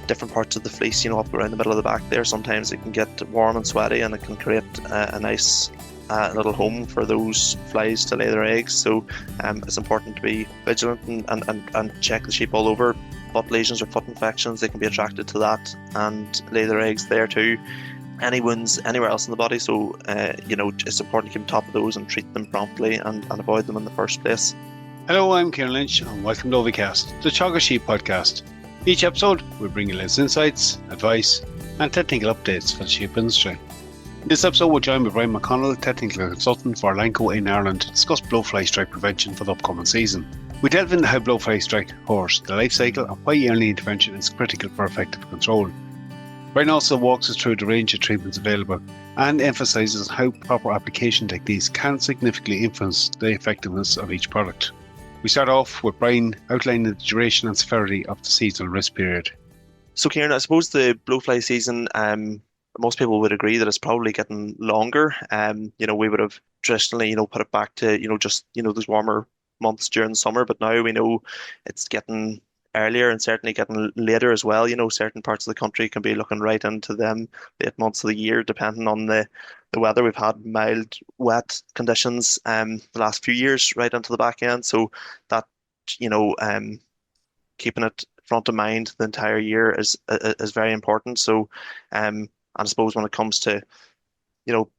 different parts of the fleece, up around the middle of the back there. Sometimes it can get warm and sweaty, and it can create a nice little home for those flies to lay their eggs. So it's important to be vigilant and check the sheep all over. Butt lesions or foot infections, they can be attracted to that and lay their eggs there too. Any wounds anywhere else in the body, so it's important to keep on top of those and treat them promptly and avoid them in the first place. Hello, I'm Kieran Lynch and welcome to OviCast, the Teagasc Sheep podcast. Each episode we bring you latest insights, advice and technical updates for the sheep industry. In this episode we're joined by Brian McConnell, technical consultant for Elanco in Ireland, to discuss blowfly strike prevention for the upcoming season. We delve into how blowfly strike occurs, the life cycle and why early intervention is critical for effective control. Brian also walks us through the range of treatments available and emphasises how proper application techniques can significantly influence the effectiveness of each product. We start off with Brian outlining the duration and severity of the seasonal risk period. So Kieran, I suppose the blowfly season, most people would agree that it's probably getting longer. We would have traditionally, put it back to, just, those warmer months during the summer, but now we know it's getting earlier and certainly getting later as well. Certain parts of the country can be looking right into them late months of the year, depending on the weather. We've had mild, wet conditions the last few years right into the back end. So that, keeping it front of mind the entire year is very important. So, and I suppose when it comes to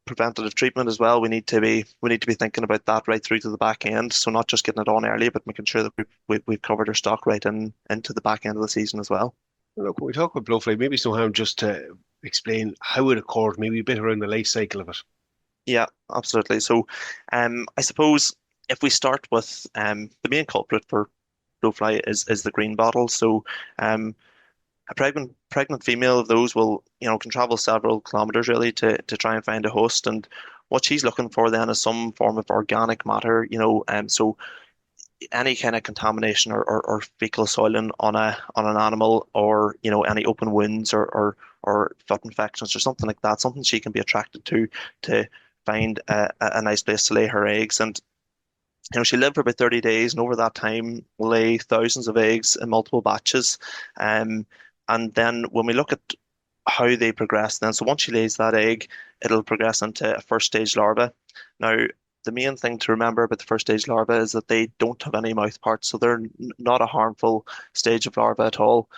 preventative treatment as well, we need to be thinking about that right through to the back end. So not just getting it on early, but making sure that we've covered our stock right into the back end of the season as well. Look, when we talk about blowfly, maybe it's no harm just to explain how it occurs, maybe a bit around the life cycle of it. Yeah, absolutely. So, I suppose if we start with the main culprit for blowfly is the green bottle. So, a pregnant female of those will, can travel several kilometers really to try and find a host. And what she's looking for then is some form of organic matter, so any kind of contamination or fecal soiling on an animal, or, any open wounds or foot infections or something like that, something she can be attracted to find a nice place to lay her eggs. And she'll live for about 30 days, and over that time lay thousands of eggs in multiple batches. And then when we look at how they progress then, so once she lays that egg, it'll progress into a first stage larva. Now, the main thing to remember about the first stage larva is that they don't have any mouth parts, so they're not a harmful stage of larva at all.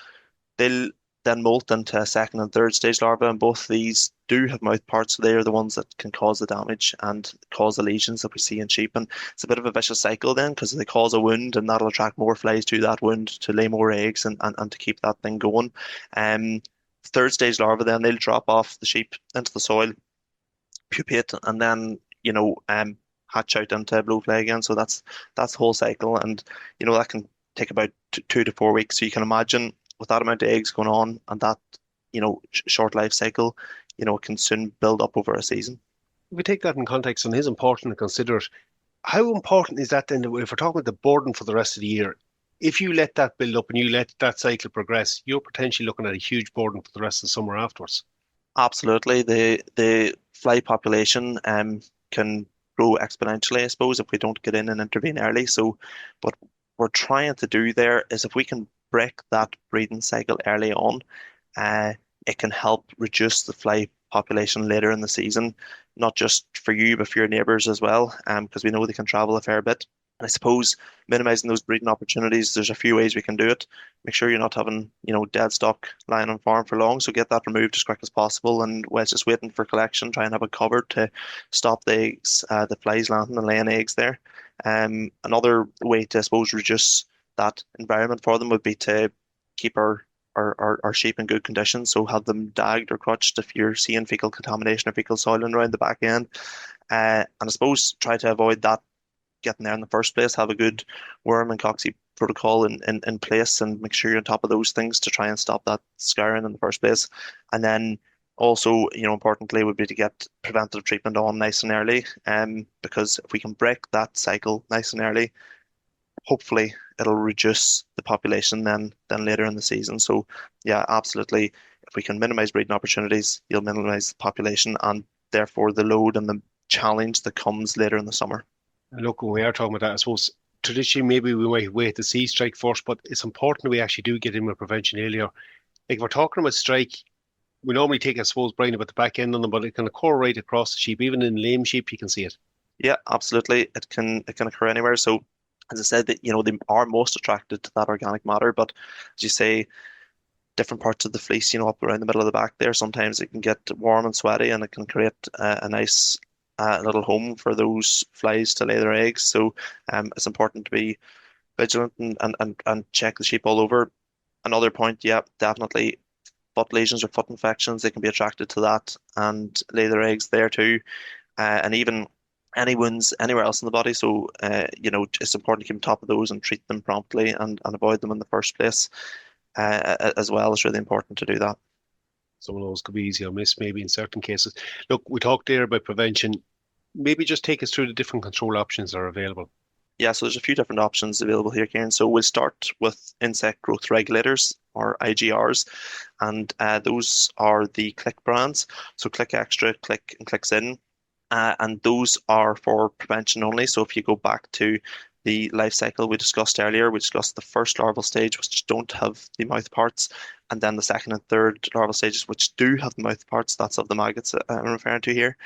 They'll then molt into a second and third stage larva, and both these do have mouth parts, so they are the ones that can cause the damage and cause the lesions that we see in sheep. And it's a bit of a vicious cycle then, because they cause a wound, and that'll attract more flies to that wound to lay more eggs and to keep that thing going. Third stage larvae then, they'll drop off the sheep into the soil, pupate, and then hatch out into blowfly again. So that's the whole cycle, and that can take about 2 to 4 weeks. So you can imagine with that amount of eggs going on and that short life cycle, it can soon build up over a season. If we take that in context, and it is important to consider it, how important is that then, if we're talking about the burden for the rest of the year? If you let that build up and you let that cycle progress, you're potentially looking at a huge burden for the rest of the summer afterwards. Absolutely. The fly population can grow exponentially, I suppose, if we don't get in and intervene early. So what we're trying to do there is, if we can break that breeding cycle early on, it can help reduce the fly population later in the season, not just for you, but for your neighbours as well, because we know they can travel a fair bit. And I suppose minimising those breeding opportunities, there's a few ways we can do it. Make sure you're not having, dead stock lying on farm for long, so get that removed as quick as possible. And while it's just waiting for collection, try and have it covered to stop the eggs, the flies landing and laying eggs there. Another way to, I suppose, reduce that environment for them would be to keep our sheep in good condition, so have them dagged or crutched if you're seeing fecal contamination or fecal soiling around the back end. And I suppose try to avoid that getting there in the first place. Have a good worm and cocci protocol in place, and make sure you're on top of those things to try and stop that scouring in the first place. And then also, importantly, would be to get preventative treatment on nice and early, because if we can break that cycle nice and early, hopefully it'll reduce the population then later in the season. So yeah, absolutely. If we can minimize breeding opportunities, you'll minimize the population and therefore the load and the challenge that comes later in the summer. And look, when we are talking about that, I suppose traditionally maybe we might wait to see strike first, but it's important that we actually do get in with prevention earlier. Like if we're talking about strike, we normally take, I suppose, Brian, about the back end on them, but it can occur right across the sheep. Even in lame sheep, you can see it. Yeah, absolutely. It can occur anywhere. So as I said, that they are most attracted to that organic matter, but as you say, different parts of the fleece, up around the middle of the back there, sometimes it can get warm and sweaty, and it can create a nice little home for those flies to lay their eggs. So it's important to be vigilant and check the sheep all over. Another point, yeah, definitely foot lesions or foot infections, they can be attracted to that and lay their eggs there too. And even any wounds anywhere else in the body. So, it's important to keep on top of those and treat them promptly and avoid them in the first place. As well, it's really important to do that. Some of those could be easy or miss, maybe in certain cases. Look, we talked there about prevention. Maybe just take us through the different control options that are available. Yeah, so there's a few different options available here, Kieran. So we'll start with insect growth regulators or IGRs, and those are the CLiK brands. So CLiK Extra, CLiK, and CLiK In. And those are for prevention only. So if you go back to the life cycle we discussed earlier, we discussed the first larval stage, which don't have the mouth parts, and then the second and third larval stages, which do have the mouth parts. That's of the maggots I'm referring to here.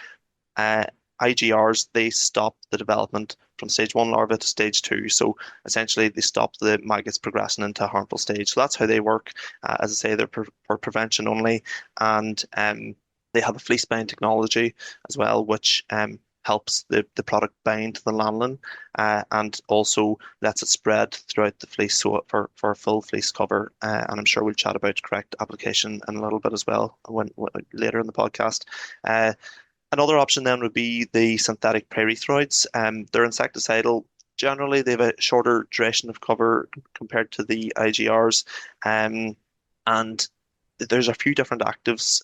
Uh, IGRs, they stop the development from stage one larva to stage two. So essentially, they stop the maggots progressing into a harmful stage. So that's how they work. As I say, they're for prevention only, and they have a fleece bind technology as well, which helps the product bind to the lanolin and also lets it spread throughout the fleece for a full fleece cover. And I'm sure we'll chat about correct application in a little bit as well when later in the podcast. Another option then would be the synthetic pyrethroids. They're insecticidal. Generally, they have a shorter duration of cover compared to the IGRs. And there's a few different actives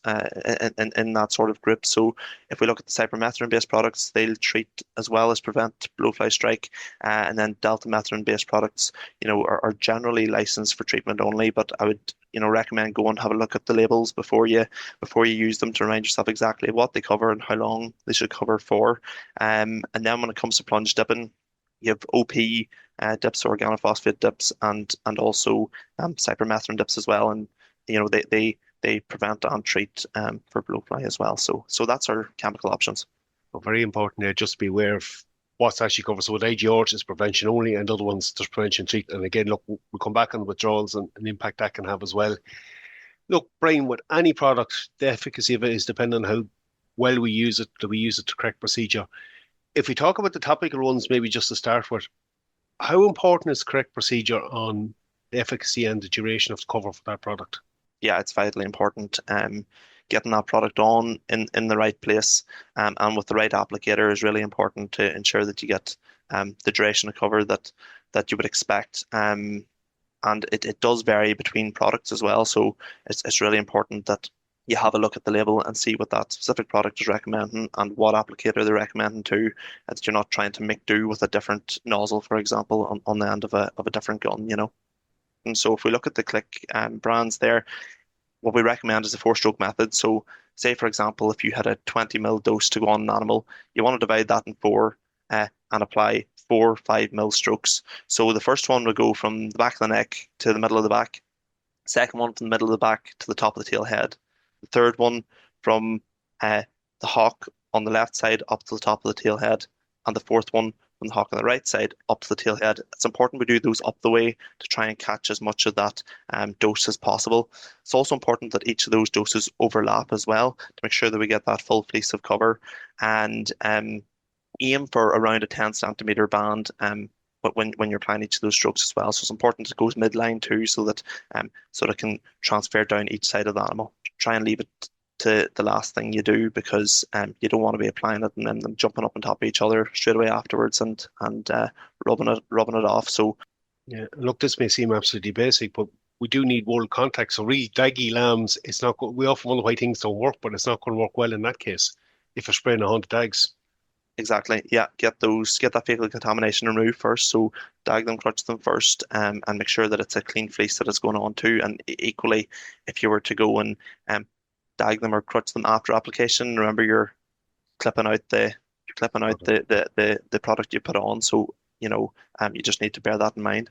in that sort of group. So if we look at the cypermethrin-based products, they'll treat as well as prevent blowfly strike. And then deltamethrin-based products, are generally licensed for treatment only. But I would, recommend go and have a look at the labels before you use them to remind yourself exactly what they cover and how long they should cover for. And then when it comes to plunge dipping, you have OP dips, organophosphate dips, and also cypermethrin dips as well. And they prevent and treat for blowfly as well. So that's our chemical options. Well, very important there, just to be aware of what's actually covered. So with AGRs, it's prevention only, and other ones, there's prevention treat. And again, look, we'll come back on withdrawals and an impact that can have as well. Look, Brian, with any product, the efficacy of it is dependent on how well we use it, that we use it to correct procedure. If we talk about the topical ones, maybe just to start with, how important is correct procedure on the efficacy and the duration of the cover for that product? Yeah, it's vitally important. Getting that product on in the right place and with the right applicator is really important to ensure that you get the duration of cover that you would expect. And it does vary between products as well. So it's really important that you have a look at the label and see what that specific product is recommending and what applicator they're recommending to, that you're not trying to make do with a different nozzle, for example, on the end of a different gun, And so if we look at the CLiK brands there, what we recommend is a four-stroke method. So say, for example, if you had a 20 ml dose to go on an animal, you want to divide that in four and apply 4 5 ml strokes. So the first one would go from the back of the neck to the middle of the back. Second one from the middle of the back to the top of the tail head. The third one from the hock on the left side up to the top of the tail head. And the fourth one from the hock on the right side up to the tail head. It's important we do those up the way to try and catch as much of that dose as possible. It's also important that each of those doses overlap as well to make sure that we get that full fleece of cover, and aim for around a 10 centimeter band but when you're applying each of those strokes as well. So it's important it goes midline too, so that it can transfer down each side of the animal. Try and leave it to the last thing you do, because you don't want to be applying it and then them jumping up on top of each other straight away afterwards and rubbing it off. So yeah, look, this may seem absolutely basic, but we do need world contact. So really, daggy lambs, it's not. We often wonder why things don't work, but it's not going to work well in that case if you're spraying 100 dags. exactly, yeah, get that fecal contamination removed first. So dag them, crutch them first, and make sure that it's a clean fleece that it's going on to. And equally, if you were to go and dag them or crutch them after application, remember you're clipping out the product you put on. So you just need to bear that in mind.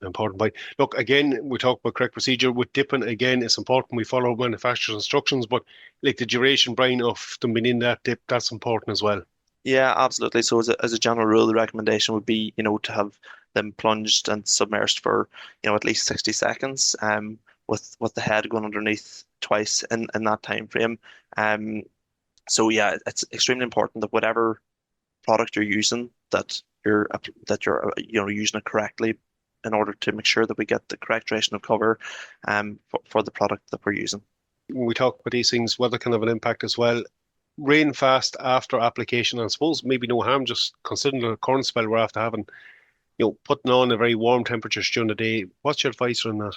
Important point. Look, again, we talk about correct procedure with dipping. Again, it's important we follow manufacturer's instructions, but like the duration, Brian, of them being in that dip, that's important as well. Yeah, absolutely. So as a general rule, the recommendation would be, to have them plunged and submerged for, at least 60 seconds, with the head going underneath twice in that time frame. Um, so yeah, it's extremely important that whatever product you're using, that you're using it correctly in order to make sure that we get the correct duration of cover, for the product that we're using. When we talk about these things, weather can have an impact as well. Rain fast after application, I suppose maybe no harm, just considering the current spell we're after having, putting on a very warm temperatures during the day. What's your advice on that?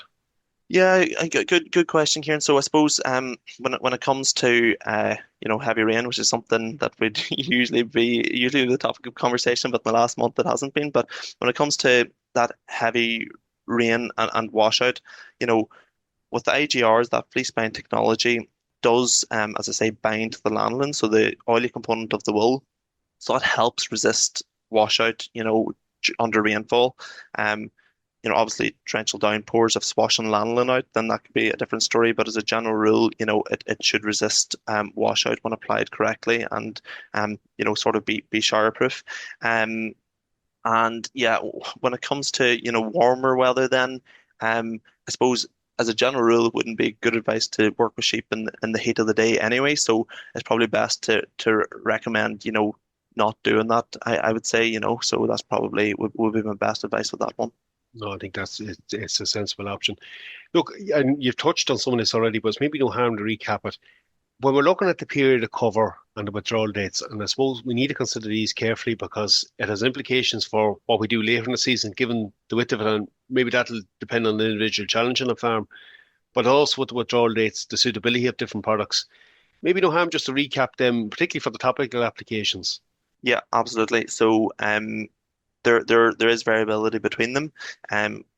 Yeah, good question, Kieran. So I suppose when it comes to heavy rain, which is something that would usually the topic of conversation, but in the last month it hasn't been. But when it comes to that heavy rain and washout, you know, with the IGRs, that fleece bind technology does, as I say, bind to the lanolin, so the oily component of the wool. So it helps resist washout, under rainfall. Um, Obviously torrential downpours, if swashing lanolin out, then that could be a different story. But as a general rule, it should resist washout when applied correctly, and sort of be showerproof. Um, and yeah, when it comes to, warmer weather, then I suppose as a general rule, it wouldn't be good advice to work with sheep in the heat of the day anyway. So it's probably best to recommend, not doing that. I would say, so that's probably would be my best advice with that one. No, I think it's a sensible option. Look, and you've touched on some of this already, but it's maybe no harm to recap it. When we're looking at the period of cover and the withdrawal dates, and I suppose we need to consider these carefully because it has implications for what we do later in the season, given the width of it, and maybe that'll depend on the individual challenge on the farm, but also with the withdrawal dates, the suitability of different products. Maybe no harm just to recap them, particularly for the topical applications. Yeah, absolutely. So there is variability between them.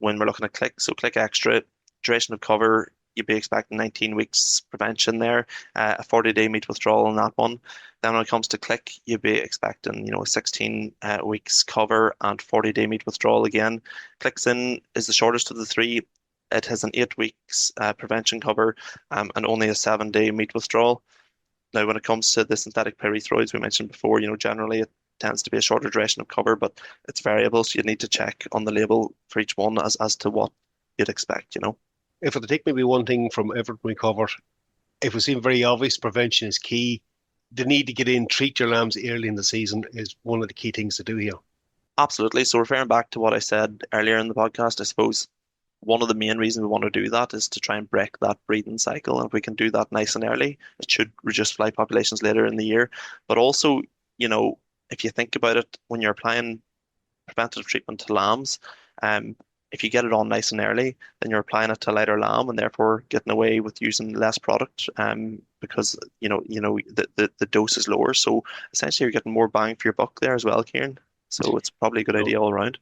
When we're looking at CLiK, so CLiK Extra, duration of cover, you'd be expecting 19 weeks prevention there, a 40-day meat withdrawal on that one. Then when it comes to CLiK, you'd be expecting, 16 weeks cover and 40-day meat withdrawal again. CLiK Zin is the shortest of the three. It has an 8 weeks prevention cover, and only a 7-day meat withdrawal. Now, when it comes to the synthetic pyrethroids we mentioned before, generally it tends to be a shorter duration of cover, but it's variable, so you need to check on the label for each one as to what you'd expect. If I could take maybe one thing from everything we covered, it would seem very obvious prevention is key. The need to get in, treat your lambs early in the season is one of the key things to do here. Absolutely. So referring back to what I said earlier in the podcast, I suppose one of the main reasons we want to do that is to try and break that breeding cycle. And if we can do that nice and early, it should reduce fly populations later in the year. But also, if you think about it, when you're applying preventative treatment to lambs, if you get it on nice and early, then you're applying it to a lighter lamb and therefore getting away with using less product, because the dose is lower. So essentially, you're getting more bang for your buck there as well, Kieran. So it's probably a good idea all around.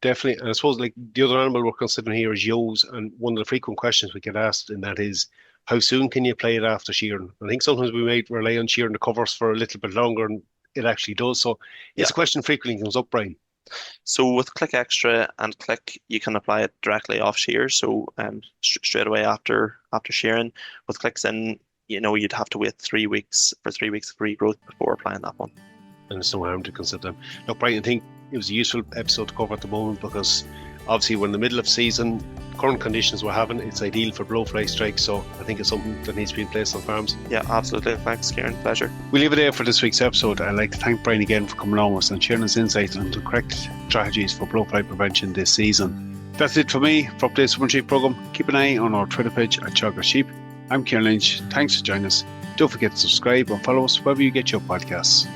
Definitely. And I suppose like the other animal we're considering here is yos. And one of the frequent questions we get asked in that is, how soon can you play it after shearing? I think sometimes we might rely on shearing the covers for a little bit longer, and it actually does. So it's a question frequently comes up, Brian. So with CLiK Extra and CLiK, you can apply it directly off shear, so straight away after shearing. With CLiK Zin, you'd have to wait 3 weeks for 3 weeks of regrowth before applying that one. And it's no harm to consider them. Look, Brian, I think it was a useful episode to cover at the moment because obviously we're in the middle of season, current conditions we're having, it's ideal for blowfly strikes, so I think it's something that needs to be in place on farms. Yeah, absolutely. Thanks, Kieran. Pleasure. We'll leave it there for this week's episode. I'd like to thank Brian again for coming on with us and sharing his insights on the correct strategies for blowfly prevention this season. That's it for me for today's Super Sheep programme. Keep an eye on our Twitter page at Teagasc Sheep. I'm Kieran Lynch. Thanks for joining us. Don't forget to subscribe and follow us wherever you get your podcasts.